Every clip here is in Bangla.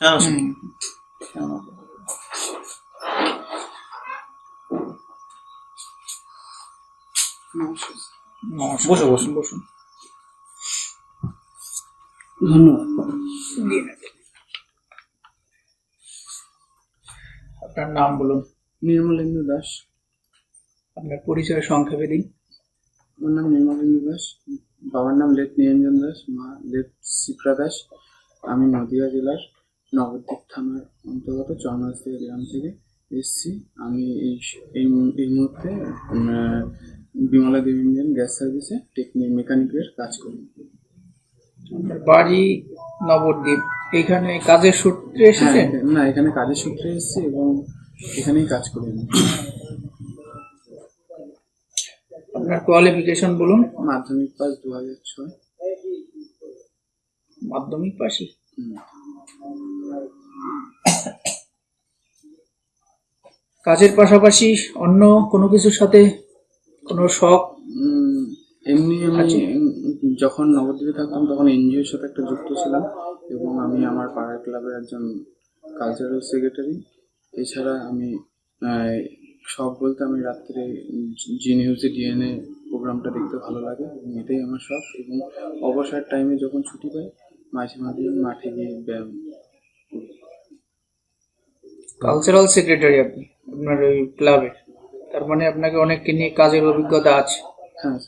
হ্যাঁ বসো বসুন বসুন। ধন্যবাদ। আপনার নাম বলুন। নির্মলেন্দু দাস। আপনার পরিচয় সংক্ষেপে দিন। আমার নাম নির্মলেন্দু দাস, বাবার নাম লেট নিরঞ্জন দাস, মা লেট শিপ্রা দাস। আমি নদিয়া জেলার নবদ্বীপ থানার অন্তর্গত চরমাস্তি গ্রাম থেকে এসেছি। আমি এই মুহূর্তে বিমলা দেবী ইন্ডিয়ান গ্যাস সার্ভিসে মেকানিকের কাজ করি। আপনার বাড়ি নবদ্বীপ, এইখানে কাজের সূত্রে এসেছেন? না, এখানে কাজের সূত্রে এসেছি এবং এখানেই কাজ করি আমি। আপনার কোয়ালিফিকেশন বলুন। মাধ্যমিক পাস 2006। মাধ্যমিক পাশই? কাজের পাশাপাশি অন্য কোনো কিছুর সাথে কোনো শখ? এমনি আমি যখন নবদ্বীপে থাকতাম তখন এনজিওর সাথে একটা যুক্ত ছিলাম এবং আমি আমার পাড়ার ক্লাবের একজন কালচারাল সেক্রেটারি। এছাড়া আমি শখ বলতে আমি রাত্রে জি নিউজে ডিএনএ প্রোগ্রামটা দেখতে ভালো লাগে এবং এটাই আমার শখ। এবং অবসর টাইমে যখন ছুটি পাই মাঝে মাঝে মাঠে গিয়ে ব্যায়াম। কালচারাল সেক্রেটারি আপনি আপনার ওই ক্লাবে, তার মানে আপনাকে অনেককে নিয়ে কাজের অভিজ্ঞতা আছে। হ্যাঁ,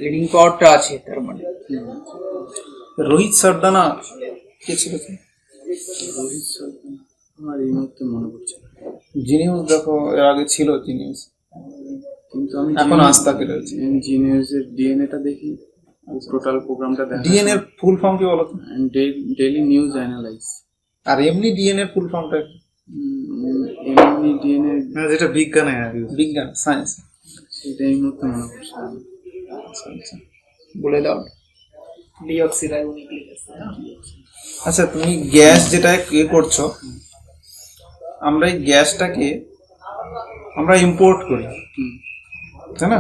লিডিং পাওয়ারটা আছে তার মানে। রোহিত সারদানা কে ছিল? রোহিত সারদানা আমার এই মুহূর্তে মনে পড়ছে। জি নিউজ দেখো, এর আগে ছিল জি নিউজ, কিন্তু আমি এখন আস্তাকে রয়েছে। জি নিউজের ডিএনএটা দেখি, টোটাল প্রোগ্রামটা দেখা। ডিএন এর ফুল ফর্ম কি বলো তো? Daily news analyse. আর এমনি ডিএন এর ফুল ফর্মটা? এমনি ডিএনএ যেটা বিজ্ঞানে, বিজ্ঞান সায়েন্স, সেটা এই মুহূর্তে মনে পড়ছে। আচ্ছা আচ্ছা, বলে দাও। ডিঅক্সিরাইবোনিক অ্যাসিড। আচ্ছা তুমি গ্যাস যেটা করছো, আমরা এই গ্যাসটাকে আমরা ইম্পোর্ট করি, তাই না?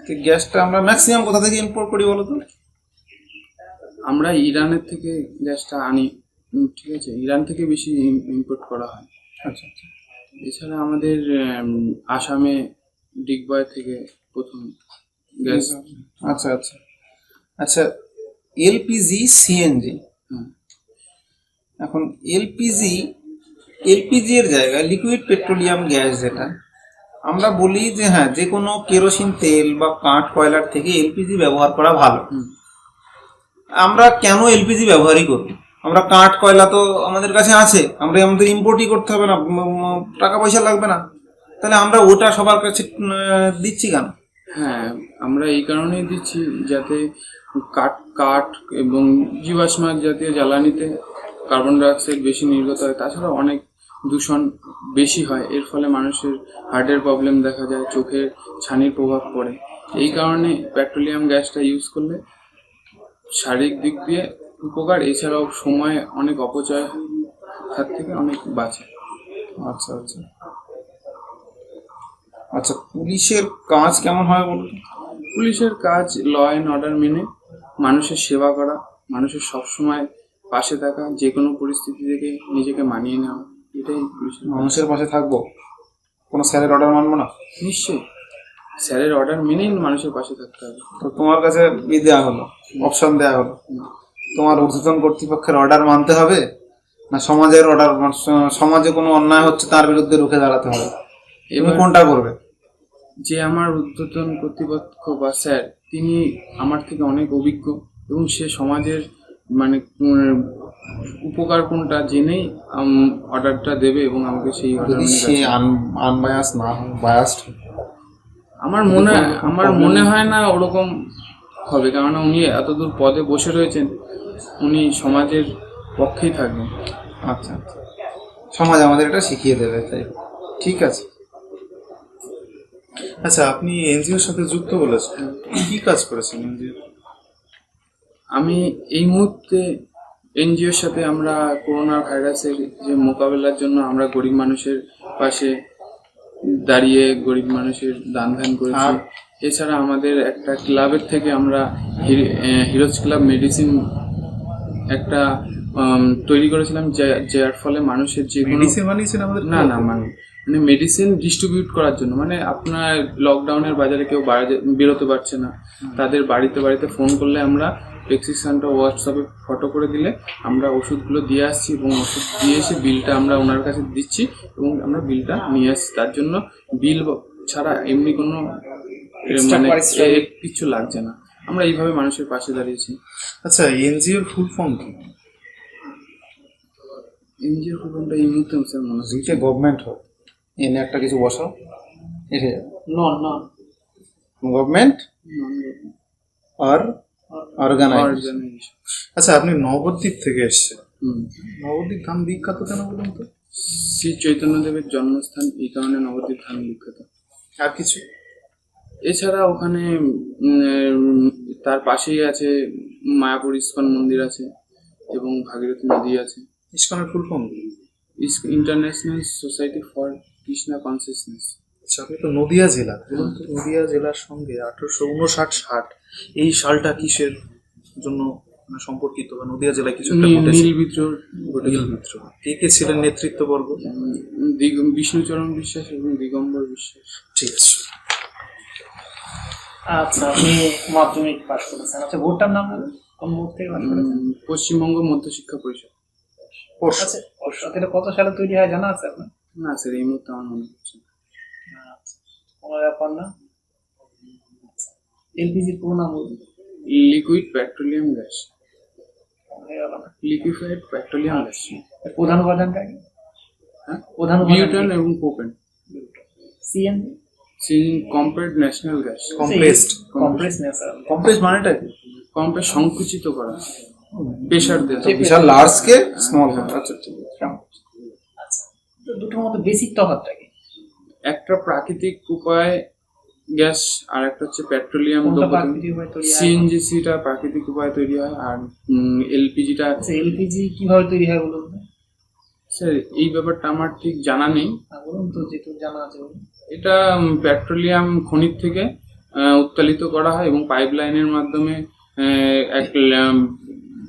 তো গ্যাসটা আমরা ম্যাক্সিমাম কোথা থেকে ইম্পোর্ট করি বলো তো? আমরা ইরানের থেকে গ্যাসটা আনি, ঠিক আছে, ইরান থেকে বেশি ইম্পোর্ট করা হয়। আচ্ছা আচ্ছা। এছাড়া আমাদের আসামে ডিগবয় থেকে প্রথম গ্যাস। আচ্ছা আচ্ছা আচ্ছা, এলপিজি সিএনজি। এখন এলপিজি এর জায়গায় লিকুইড পেট্রোলিয়াম গ্যাস, যেটা আমরা বলি যে হ্যাঁ যে কোনো কেরোসিন তেল বা কাঠ কয়লার থেকে এলপিজি ব্যবহার করা ভালো। আমরা কেন এলপিজি ব্যবহারই করব? আমরা কাঠ কয়লা তো আমাদের কাছে আছে, আমাদের ইম্পোর্টই করতে হবে না, টাকা পয়সা লাগবে না, তাহলে আমরা ওটা সবার কাছে দিচ্ছি কেন? হ্যাঁ, আমরা এই কারণেই দিচ্ছি যাতে কাঠ এবং জীবাশ্ম জাতীয় জ্বালানিতে কার্বন ডাইঅক্সাইড বেশি নির্গত হয়। তাছাড়া অনেক দূষণ বেশি হয়, এর ফলে মানুষের হার্টের প্রবলেম দেখা যায়, চোখের ছানির প্রভাব পড়ে। এই কারণে পেট্রোলিয়াম গ্যাসটা ইউজ করলে শারীরিক দিক দিয়ে উপকার, এছাড়াও সময় অনেক অপচয় হাত থেকে অনেক বাঁচে। আচ্ছা আচ্ছা আচ্ছা, পুলিশের কাজ কেমন হয় বলুন? পুলিশের কাজ ল অ্যান্ড অর্ডার মেনে মানুষের সেবা করা, মানুষের সবসময় পাশে থাকা, যে কোনো পরিস্থিতি থেকে নিজেকে মানিয়ে নেওয়া, এটাই পুলিশের। মানুষের পাশে থাকবো, কোনো স্যারের অর্ডার মানবো না? নিশ্চয়ই, স্যারের অর্ডার মেনেই মানুষের পাশে থাকতে হবে। তো তোমার কাছে দেওয়া হলো, অপশন দেওয়া হলো, তোমার ঊর্ধ্বতন কর্তৃপক্ষের অর্ডার মানতে হবে না সমাজের অর্ডার? সমাজে কোনো অন্যায় হচ্ছে তার বিরুদ্ধে রুখে দাঁড়াতে হবে, এবার কোনটা করবে? যে আমার ঊর্ধ্বতন কর্তৃপক্ষ বা স্যার, তিনি আমার থেকে অনেক অভিজ্ঞ এবং সে সমাজের মানে উপকার কোনটা জেনেই অর্ডারটা দেবে এবং আমাকে সেই যদি সে আনবায়াস না হয়, বায়াসড, আমার মনে হয় না ওরকম হবে, কারণ উনি এতদূর পদে বসে রয়েছেন, উনি সমাজের পক্ষেই থাকবেন। আচ্ছা আচ্ছা, সমাজ আমাদের এটা শিখিয়ে দেবে, তাই ঠিক আছে। আচ্ছা, আপনি এনজিওর সাথে যুক্ত বলেছেন, কি কাজ করেছেন এনজিও? আমি এই মুহূর্তে এনজিওর সাথে আমরা করোনা ভাইরাসের যে মোকাবেলার জন্য আমরা গরিব মানুষের পাশে দাঁড়িয়ে গরিব মানুষের দান ধ্যান করেছি। এছাড়া আমাদের একটা ক্লাবের থেকে আমরা হিরোজ ক্লাব মেডিসিন একটা তৈরি করেছিলাম যার ফলে মানুষের যে কোনো মেডিসিন বানিয়েছেন আমাদের? না না মানে মেডিসিন ডিস্ট্রিবিউট করার জন্য, মানে আপনার লকডাউনের বাজারে কেউ বাইরে বেরোতে পারছে না, তাদের বাড়িতে বাড়িতে ফোন করলে আমরা প্রেসক্রিপশনটা হোয়াটসঅ্যাপে ফটো করে দিলে আমরা ওষুধগুলো দিয়ে আসছি এবং ওষুধ দিয়ে এসে বিলটা আমরা ওনার কাছে দিচ্ছি এবং আমরা বিলটা নিয়ে আসছি। তার জন্য বিল ছাড়া এমনি কোনো Extra মানে পারিশ্রমিক। কিছু লাগছে না। আমরা এইভাবে মানুষের পাশে দাঁড়িয়েছি। আচ্ছা, এনজিওর ফুল ফর্ম কি? এনজিওর প্রোগ্রামটা এই মুহূর্তে স্যার মনে হচ্ছে যে গভর্নমেন্ট হোক, এনে একটা কিছু বসাও, এসে যাবে নন নন গভর্নমেন্ট আর অর্গানাইজ। অর্গানাইজেশন। আচ্ছা, আপনি নবদ্বীপ থেকে এসেছেন। নবদ্বীপ ধাম বিখ্যাত কেন বলুন তো? শ্রী চৈতন্যদেবের জন্মস্থান, এই কারণে নবদ্বীপ ধাম বিখ্যাত। আর কিছু? এছাড়া ওখানে তার পাশেই আছে মায়াপুর ইস্কন মন্দির আছে এবং ভাগীরথী নদী আছে। ইসকনের ফুল ফর্ম কি? International society for Krishna consciousness. আচ্ছা, আপনি তো নদিয়া জেলা, বলুন তো নদিয়া জেলার সঙ্গে 1859-60 এই সালটা কিসের জন্য মানে সম্পর্কিত, বা নদিয়া জেলায় কিছু একটা ঘটেছে? নীল বিদ্রোহ নীল বিদ্রোহ। কে কে ছিলেন নেতৃত্ববর্গ? বিষ্ণুচরণ বিশ্বাস এবং দিগম্বর বিশ্বাস। ঠিক আছে। আচ্ছা, আপনি মাধ্যমিক পাস করেছেন। আচ্ছা, বোর্ডটার নাম বলুন, কোন বোর্ড থেকে পাস করেছেন? পশ্চিমবঙ্গ মধ্যশিক্ষা পরিষদ। আচ্ছা, এটা কত সালে তৈরি হয় জানা আছে আপনার? না স্যার, এই মুহূর্তে আমার মনে হচ্ছে না। আচ্ছা, কোনো ব্যাপার না। এলপিজির পুরো নাম বলুন। Liquid petroleum gas. হয়ে গেল না? Liquefied petroleum gas. এর প্রধান উপাদানটা কি? হ্যাঁ, প্রধান বিউটান এবং propane. CNG, compressed national gas. Compressed. Compress natural. Compress মানেটা কি? কম্প্রেস সংকুচিত করা, প্রেশার দেওয়া। বিশাল লার্জ স্কেল, স্মল। আচ্ছা ঠিক আছে। আচ্ছা, তো দুটোর মধ্যে বেসিক তফাৎটা কি? একটা প্রাকৃতিক উপায়ে গ্যাস আর একটা হচ্ছে পেট্রোলিয়াম। কোনটা প্রাকৃতিক উপায়ে তৈরি হয়? সিএনজিসিটা প্রাকৃতিক উপায়ে তৈরি হয় আর এলপিজিটা। আচ্ছা, এলপিজি কিভাবে তৈরি হয় বলুন তো? স্যার এই ব্যাপারটা আমার ঠিক জানা নেই। বলুন তো, যেটুকু জানা আছে বলুন। এটা পেট্রোলিয়াম খনির থেকে উত্তোলিত করা হয় এবং পাইপ লাইনের মাধ্যমে এক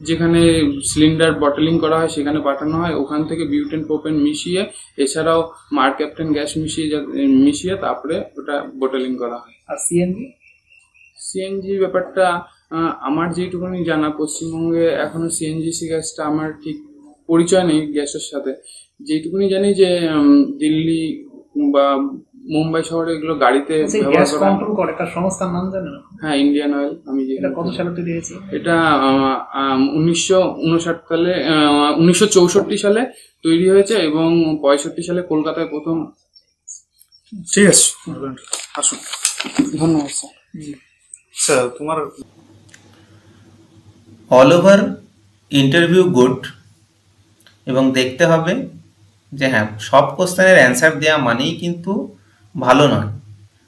যেখানে সিলিন্ডার বটলিং করা হয় সেখানে পাঠানো হয়, ওখান থেকে বিউটেন প্রোপেন মিশিয়ে এছাড়াও মার ক্যাপ্টেন গ্যাস মিশিয়ে তারপরে ওটা বটলিং করা হয়। আর সিএনজি? সিএনজি ব্যাপারটা আমার যেটুকুনি জানা, পশ্চিমবঙ্গে এখনো সিএনজিসি গ্যাসটা আমার ঠিক পরিচয় নেই গ্যাসের সাথে। যেটুকুনি জানি যে দিল্লি বা মুম্বাই শহরে এগুলো গাড়িতে ব্যবহার গ্যাস করা। কন্ট্রোল করে একটা সংস্থার নাম জানেন? হ্যাঁ, ইন্ডিয়ান অয়েল। আমি যে এটা কত সালে তৈরি হয়েছে? এটা 1959 সালে 1964 সালে তৈরি হয়েছে এবং 65 সালে কলকাতায় প্রথম। ঠিক আছে, আসুন। ধন্যবাদ স্যার। আচ্ছা, তোমার অল ওভার ইন্টারভিউ গুড, এবং দেখতে হবে যে হ্যাঁ সব কোশ্চেনের অ্যান্সার দেওয়া মানেই কিন্তু ভালো নয়।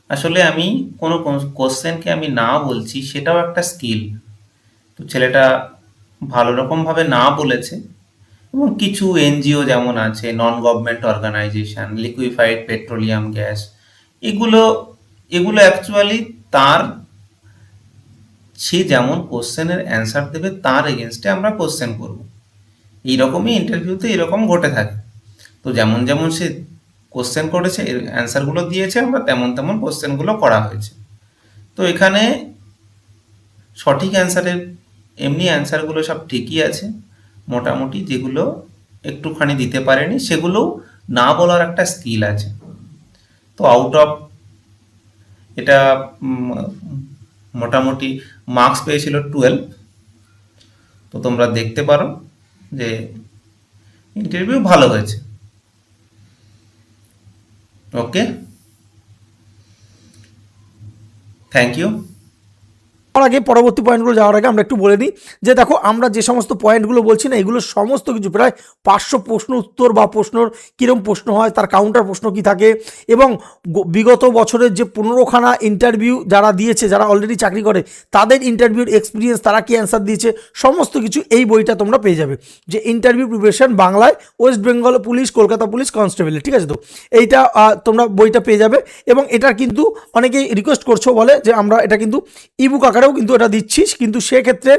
আসলে আমি কোনো কোশ্চেনকে আমি না বলছি সেটাও একটা স্কিল। তো ছেলেটা ভালো রকমভাবে না বলেছে, এবং কিছু এনজিও যেমন আছে, non government organisation, liquefied petroleum gas, এগুলো অ্যাকচুয়ালি তার সে যেমন কোশ্চেনের অ্যান্সার দেবে তার এগেনস্টে আমরা কোশ্চেন করব। এইরকমই ইন্টারভিউতে এরকম ঘটে থাকে। তো যেমন যেমন সে কোশ্চেন করেছে, এর অ্যান্সারগুলো দিয়েছে, আমরা তেমন তেমন কোশ্চেনগুলো করা হয়েছে। তো এখানে সঠিক অ্যান্সারের এমনি অ্যান্সারগুলো সব ঠিকই আছে মোটামুটি, যেগুলো একটুখানি দিতে পারেনি সেগুলো না বলার একটা স্কিল আছে। তো আউট অফ এটা মোটামুটি মার্কস পেয়েছিল 12। তো তোমরা দেখতে পারো যে ইন্টারভিউ ভালো হয়েছে। ওকে, থ্যাংক ইউ। যাওয়ার আগে পরবর্তী পয়েন্টগুলো যাওয়ার আগে আমরা একটু বলে দিই যে দেখো, আমরা যে সমস্ত পয়েন্টগুলো বলছি না, এগুলো সমস্ত কিছু প্রায় 500 প্রশ্ন উত্তর বা প্রশ্নর কীরকম প্রশ্ন হয়, তার কাউন্টার প্রশ্ন কী থাকে, এবং বিগত বছরের যে 15খানা ইন্টারভিউ যারা দিয়েছে, যারা অলরেডি চাকরি করে, তাদের ইন্টারভিউর এক্সপিরিয়েন্স, তারা কি অ্যান্সার দিয়েছে, সমস্ত কিছু এই বইটা তোমরা পেয়ে যাবে, যে ইন্টারভিউ প্রিপারেশন বাংলায়, West Bengal police, Kolkata police constable. ঠিক আছে, তো এইটা তোমরা বইটা পেয়ে যাবে। এবং এটা কিন্তু অনেকেই রিকোয়েস্ট করছো, বলে যে আমরা এটা কিন্তু ইবুক আকারে আকারেও কিন্তু এটা দিচ্ছি, কিন্তু সেক্ষেত্রে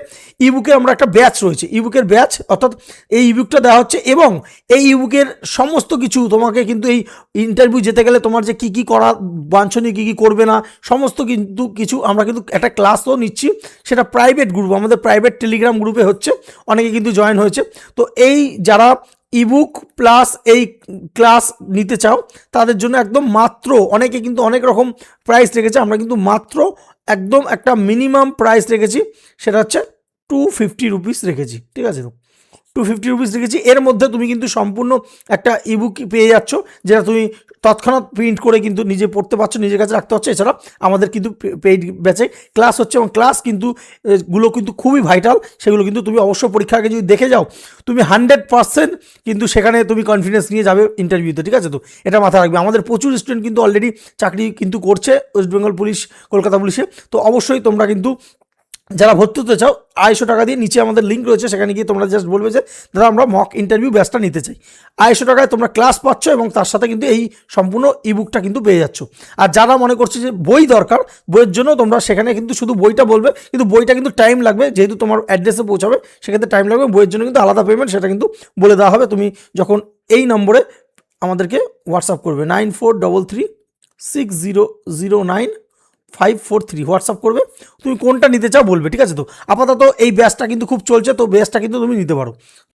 ইবুকে আমরা একটা ব্যাচ রয়েছে, ইবুকের ব্যাচ, অর্থাৎ এই ইবুকটা দেওয়া হচ্ছে এবং এই ইবুকের সমস্ত কিছু তোমাকে কিন্তু এই ইন্টারভিউ যেতে গেলে তোমার যে কী কী করা বাঞ্ছনীয়, কী কী করবে না, সমস্ত কিন্তু কিছু আমরা কিন্তু একটা ক্লাসও নিচ্ছি, সেটা প্রাইভেট গ্রুপ, আমাদের প্রাইভেট টেলিগ্রাম গ্রুপে হচ্ছে, অনেকে কিন্তু জয়েন হয়েছে। তো এই যারা ইবুক প্লাস এই ক্লাস নিতে চাও তাদের জন্য একদম মাত্র, অনেকে কিন্তু অনেক রকম প্রাইস রেখেছে, আমরা কিন্তু মাত্র একদম একটা মিনিমাম প্রাইস রেখেছি, সেটা হচ্ছে 250 রুপিস রেখেছি, ঠিক আছে? তো 250 রুপিস রেখেছি, এর মধ্যে তুমি কিন্তু সম্পূর্ণ একটা ইবুক পেয়ে যাচ্ছ, যেটা তুমি তৎক্ষণাৎ প্রিন্ট করে কিন্তু নিজে পড়তে পারছো, নিজের কাছে রাখতে পারছো। এছাড়া আমাদের কিন্তু পেইড ব্যাচে ক্লাস হচ্ছে এবং ক্লাস কিন্তু গুলো কিন্তু খুবই ভাইটাল, সেগুলো কিন্তু তুমি অবশ্যই পরীক্ষার আগে যদি দেখে যাও তুমি 100% কিন্তু সেখানে তুমি কনফিডেন্স নিয়ে যাবে ইন্টারভিউতে, ঠিক আছে? তো এটা মাথায় রাখবে। আমাদের প্রচুর স্টুডেন্ট কিন্তু অলরেডি চাকরি কিন্তু করছে ওয়েস্ট বেঙ্গল পুলিশ, কলকাতা পুলিশে। তো অবশ্যই তোমরা কিন্তু যারা ভর্তি হতে চাও 250 টাকা দিয়ে, নিচে আমাদের লিঙ্ক রয়েছে, সেখানে গিয়ে তোমরা জাস্ট বলবে যে দাদা আমরা মক ইন্টারভিউ ব্যাচটা নিতে চাই। 250 টাকায় তোমরা ক্লাস পাচ্ছ এবং তার সাথে কিন্তু এই সম্পূর্ণ ইবুকটা কিন্তু পেয়ে যাচ্ছ। আর যারা মনে করছে যে বই দরকার, বইয়ের জন্য তোমরা সেখানে কিন্তু শুধু বইটা বলবে, কিন্তু বইটা কিন্তু টাইম লাগবে, যেহেতু তোমার অ্যাড্রেসে পৌঁছাবে সেক্ষেত্রে টাইম লাগবে। বইয়ের জন্য কিন্তু আলাদা পেমেন্ট, সেটা কিন্তু বলে দেওয়া হবে তুমি যখন এই নম্বরে আমাদেরকে হোয়াটসঅ্যাপ করবে, 94336009 543 হোয়াটসঅ্যাপ করবে, তুমি কোনটা নিতে চাও বলবে, ঠিক আছে? তো আপাতত এই ব্যাচটা কিন্তু খুব চলছে, তো ব্যাচটা কিন্তু তুমি নিতে পারো।